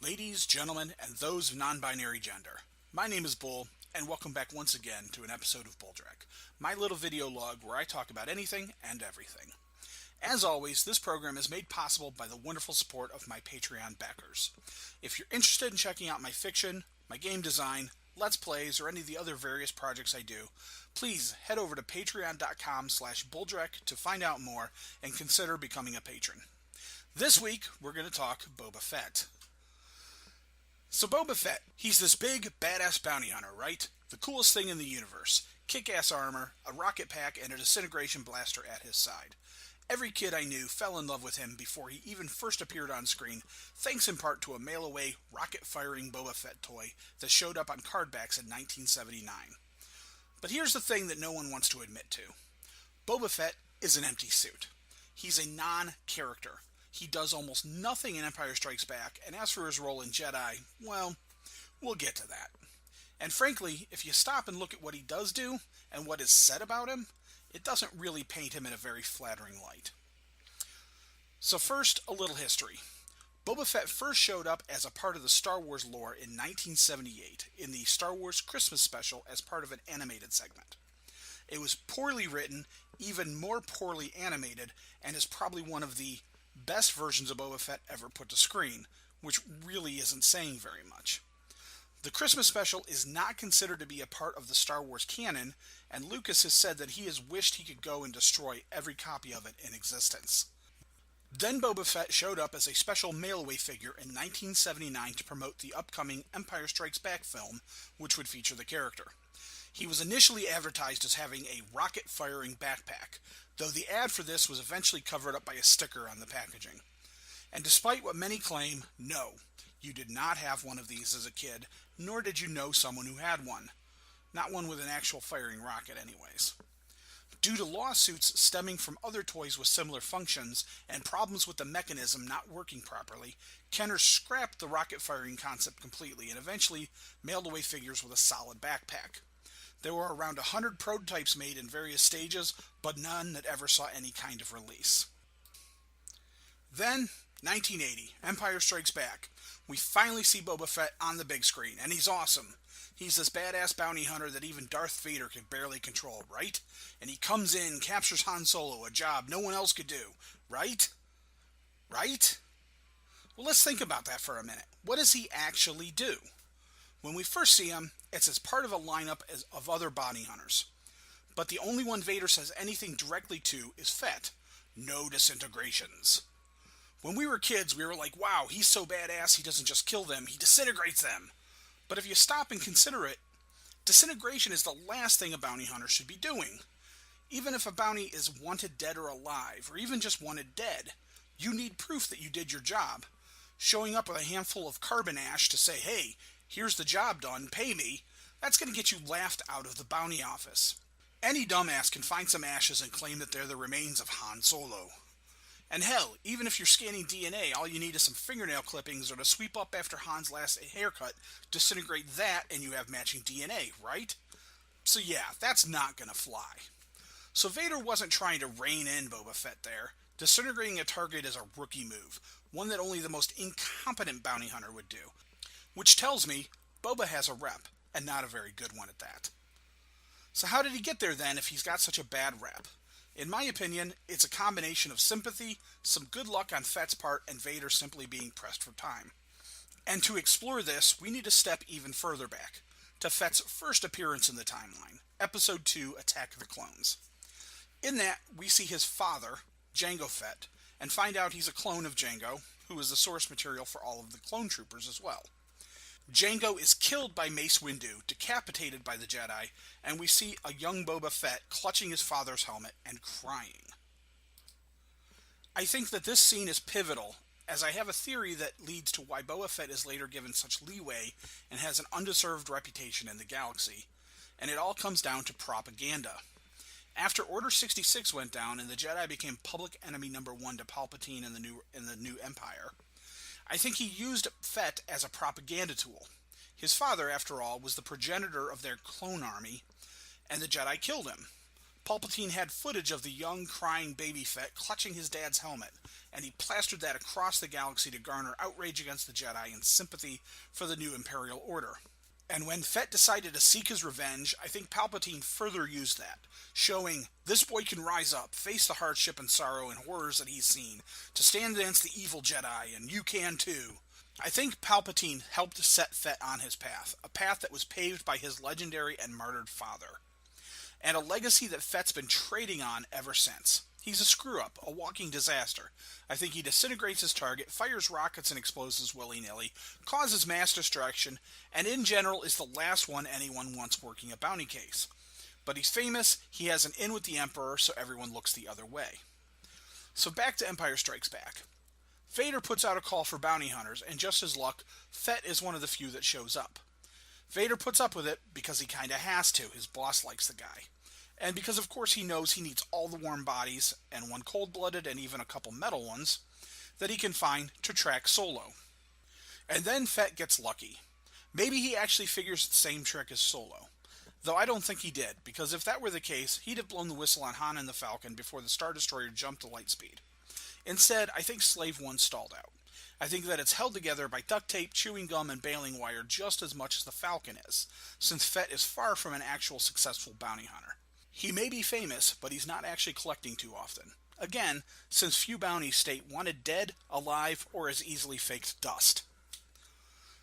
Ladies, gentlemen, and those of non-binary gender. My name is Bull, and welcome back once again to an episode of Bulldrek, my little video log where I talk about anything and everything. As always, this program is made possible by the wonderful support of my Patreon backers. If you're interested in checking out my fiction, my game design, Let's Plays, or any of the other various projects I do, please head over to patreon.com/Bulldrek to find out more and consider becoming a patron. This week, we're going to talk Boba Fett. So Boba Fett, he's this big, badass bounty hunter, right? The coolest thing in the universe. Kick-ass armor, a rocket pack, and a disintegration blaster at his side. Every kid I knew fell in love with him before he even first appeared on screen, thanks in part to a mail-away, rocket-firing Boba Fett toy that showed up on card backs in 1979. But here's the thing that no one wants to admit to. Boba Fett is an empty suit. He's a non-character. He does almost nothing in Empire Strikes Back, and as for his role in Jedi, well, we'll get to that. And frankly, if you stop and look at what he does do, and what is said about him, it doesn't really paint him in a very flattering light. So first, a little history. Boba Fett first showed up as a part of the Star Wars lore in 1978, in the Star Wars Christmas special as part of an animated segment. It was poorly written, even more poorly animated, and is probably one of the best versions of Boba Fett ever put to screen, which really isn't saying very much. The Christmas special is not considered to be a part of the Star Wars canon, and Lucas has said that he has wished he could go and destroy every copy of it in existence. Then Boba Fett showed up as a special mail-away figure in 1979 to promote the upcoming Empire Strikes Back film, which would feature the character. He was initially advertised as having a rocket-firing backpack, though the ad for this was eventually covered up by a sticker on the packaging. And despite what many claim, no, you did not have one of these as a kid, nor did you know someone who had one. Not one with an actual firing rocket anyways. Due to lawsuits stemming from other toys with similar functions and problems with the mechanism not working properly, Kenner scrapped the rocket-firing concept completely and eventually mailed away figures with a solid backpack. There were around 100 prototypes made in various stages, but none that ever saw any kind of release. Then, 1980, Empire Strikes Back. We finally see Boba Fett on the big screen, and he's awesome. He's this badass bounty hunter that even Darth Vader could barely control, right? And he comes in, captures Han Solo, a job no one else could do, right? Right? Well, let's think about that for a minute. What does he actually do? When we first see him, it's as part of a lineup of other bounty hunters. But the only one Vader says anything directly to is Fett. No disintegrations. When we were kids, we were like, wow, he's so badass, he doesn't just kill them, he disintegrates them. But if you stop and consider it, disintegration is the last thing a bounty hunter should be doing. Even if a bounty is wanted dead or alive, or even just wanted dead, you need proof that you did your job. Showing up with a handful of carbon ash to say, hey, here's the job done, pay me, that's going to get you laughed out of the bounty office. Any dumbass can find some ashes and claim that they're the remains of Han Solo. And hell, even if you're scanning DNA, all you need is some fingernail clippings or to sweep up after Han's last haircut, disintegrate that, and you have matching DNA, right? So yeah, that's not gonna fly. So Vader wasn't trying to rein in Boba Fett there. Disintegrating a target is a rookie move, one that only the most incompetent bounty hunter would do. Which tells me Boba has a rep, and not a very good one at that. So how did he get there then if he's got such a bad rep? In my opinion, it's a combination of sympathy, some good luck on Fett's part, and Vader simply being pressed for time. And to explore this, we need to step even further back, to Fett's first appearance in the timeline, Episode 2, Attack of the Clones. In that, we see his father, Jango Fett, and find out he's a clone of Jango, who is the source material for all of the clone troopers as well. Jango is killed by Mace Windu, decapitated by the Jedi, and we see a young Boba Fett clutching his father's helmet and crying. I think that this scene is pivotal, as I have a theory that leads to why Boba Fett is later given such leeway and has an undeserved reputation in the galaxy, and it all comes down to propaganda. After Order 66 went down and the Jedi became public enemy number one to Palpatine in the new Empire, I think he used Fett as a propaganda tool. His father, after all, was the progenitor of their clone army, and the Jedi killed him. Palpatine had footage of the young, crying baby Fett clutching his dad's helmet, and he plastered that across the galaxy to garner outrage against the Jedi and sympathy for the new Imperial Order. And when Fett decided to seek his revenge, I think Palpatine further used that, showing this boy can rise up, face the hardship and sorrow and horrors that he's seen, to stand against the evil Jedi, and you can too. I think Palpatine helped set Fett on his path, a path that was paved by his legendary and martyred father, and a legacy that Fett's been trading on ever since. He's a screw-up, a walking disaster. I think he disintegrates his target, fires rockets and explosives willy-nilly, causes mass destruction, and in general is the last one anyone wants working a bounty case. But he's famous, he has an in with the Emperor, so everyone looks the other way. So back to Empire Strikes Back. Vader puts out a call for bounty hunters, and just as luck, Fett is one of the few that shows up. Vader puts up with it because he kinda has to. His boss likes the guy. And because, of course, he knows he needs all the warm bodies, and one cold-blooded and even a couple metal ones, that he can find to track Solo. And then Fett gets lucky. Maybe he actually figures the same trick as Solo. Though I don't think he did, because if that were the case, he'd have blown the whistle on Han and the Falcon before the Star Destroyer jumped to light speed. Instead, I think Slave 1 stalled out. I think that it's held together by duct tape, chewing gum, and baling wire just as much as the Falcon is, since Fett is far from an actual successful bounty hunter. He may be famous, but he's not actually collecting too often. Again, since few bounties state wanted dead, alive, or as easily faked dust.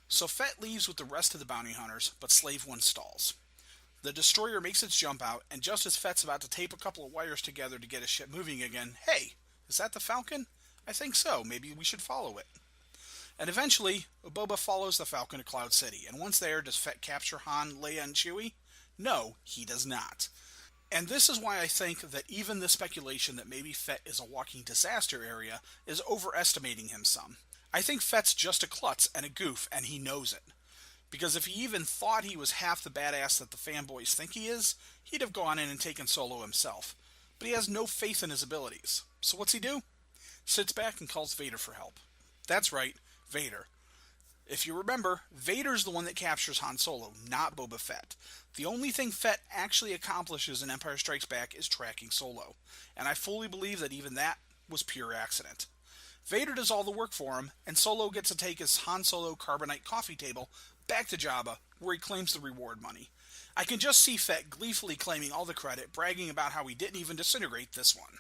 So Fett leaves with the rest of the bounty hunters, but Slave 1 stalls. The destroyer makes its jump out, and just as Fett's about to tape a couple of wires together to get his ship moving again, hey, is that the Falcon? I think so, maybe we should follow it. And eventually, Boba follows the Falcon to Cloud City, and once there, does Fett capture Han, Leia, and Chewie? No, he does not. And this is why I think that even the speculation that maybe Fett is a walking disaster area is overestimating him some. I think Fett's just a klutz and a goof, and he knows it. Because if he even thought he was half the badass that the fanboys think he is, he'd have gone in and taken Solo himself. But he has no faith in his abilities. So what's he do? Sits back and calls Vader for help. That's right, Vader. If you remember, Vader's the one that captures Han Solo, not Boba Fett. The only thing Fett actually accomplishes in Empire Strikes Back is tracking Solo, and I fully believe that even that was pure accident. Vader does all the work for him, and Solo gets to take his Han Solo carbonite coffee table back to Jabba, where he claims the reward money. I can just see Fett gleefully claiming all the credit, bragging about how he didn't even disintegrate this one.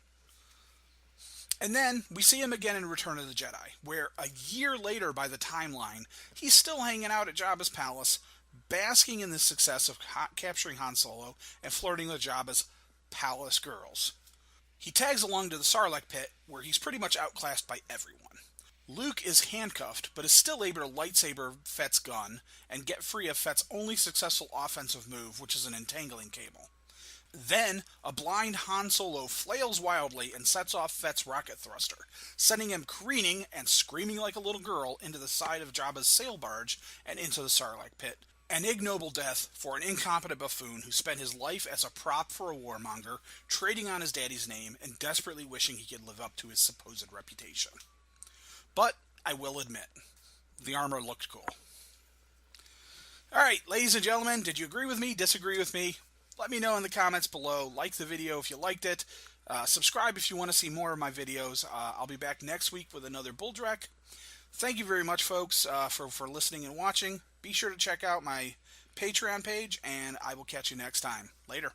And then we see him again in Return of the Jedi, where a year later by the timeline, he's still hanging out at Jabba's palace, basking in the success of capturing Han Solo and flirting with Jabba's palace girls. He tags along to the Sarlacc pit, where he's pretty much outclassed by everyone. Luke is handcuffed, but is still able to lightsaber Fett's gun and get free of Fett's only successful offensive move, which is an entangling cable. Then, a blind Han Solo flails wildly and sets off Fett's rocket thruster, sending him careening and screaming like a little girl into the side of Jabba's sail barge and into the Sarlacc pit. An ignoble death for an incompetent buffoon who spent his life as a prop for a warmonger, trading on his daddy's name and desperately wishing he could live up to his supposed reputation. But, I will admit, the armor looked cool. Alright, ladies and gentlemen, did you agree with me, disagree with me? Let me know in the comments below. Like the video if you liked it. Subscribe if you want to see more of my videos. I'll be back next week with another Bulldrek. Thank you very much, folks, for listening and watching. Be sure to check out my Patreon page, and I will catch you next time. Later.